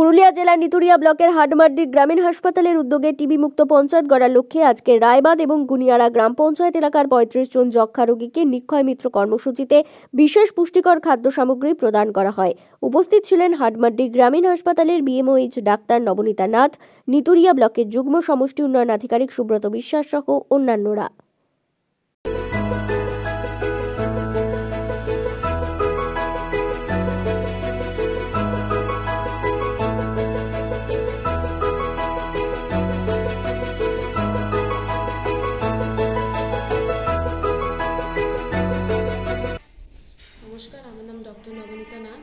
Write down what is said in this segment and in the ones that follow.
পুরুলিয়া জেলার নিতুড়িয়া ব্লকের হাটমাড্ডি গ্রামীণ হাসপাতালের উদ্যোগে টিবি মুক্ত পঞ্চায়েত গড়ার লক্ষ্যে আজকে রায়বাঁধ এবং গুনিয়ারা গ্রাম পঞ্চায়েত এলাকার ৩৫ জন যক্ষ্মা রোগীকে নিক্ষয় মিত্র কর্মসূচিতে বিশেষ পুষ্টিকর খাদ্য সামগ্রী প্রদান করা হয়। উপস্থিত ছিলেন হাটমাড্ডি গ্রামীণ হাসপাতালের বিএমওএইচ ডাক্তার নবনীতা নাথ, নিতুড়িয়া ব্লকের যুগ্ম সমষ্টি উন্নয়ন আধিকারিক সুব্রত বিশ্বাস সহ অন্যান্যরা। নমস্কার, আমার নাম ডক্টর নবনীতা নাথ।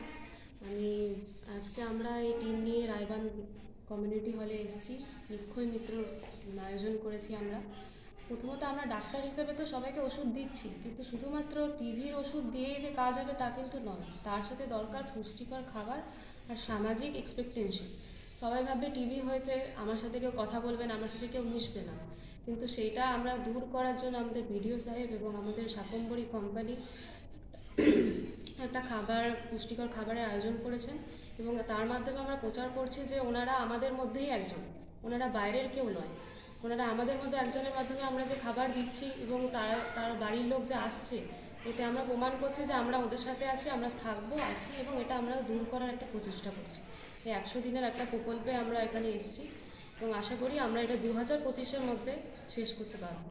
আজকে আমরা এই টিম নিয়ে রায়বাঁধ কমিউনিটি হলে এসেছি। নিক্ষয় মিত্র আয়োজন করেছি আমরা। প্রথমত আমরা ডাক্তার হিসেবে তো সবাইকে ওষুধ দিচ্ছি, কিন্তু শুধুমাত্র টিভির ওষুধ দিয়েই যে কাজ হবে তা কিন্তু নয়। তার সাথে দরকার পুষ্টিকর খাবার আর সামাজিক এক্সপেকটেন্সি। সবাই ভাববে টিভি হয়েছে, আমার সাথে কেউ কথা বলবে না, আমার সাথে কেউ মিশবে না, কিন্তু সেইটা আমরা দূর করার জন্য আমাদের বিডিও সাহেব এবং আমাদের শাকম্ভরি কোম্পানি একটা পুষ্টিকর খাবারের আয়োজন করেছেন এবং তার মাধ্যমে আমরা প্রচার করছি যে ওনারা আমাদের মধ্যেই একজন, ওনারা বাইরের কেউ নয়, ওনারা আমাদের মধ্যে একজনের মাধ্যমে আমরা যে খাবার দিচ্ছি এবং তার বাড়ির লোক যে আসছে, এতে আমরা প্রমাণ করছি যে আমরা ওদের সাথে আছি, আমরা আছি এবং এটা আমরা দূর করার একটা প্রচেষ্টা করছি। এই 100 দিনের একটা প্রকল্পে আমরা এখানে এসেছি এবং আশা করি আমরা এটা 2025-এর মধ্যে শেষ করতে পারবো।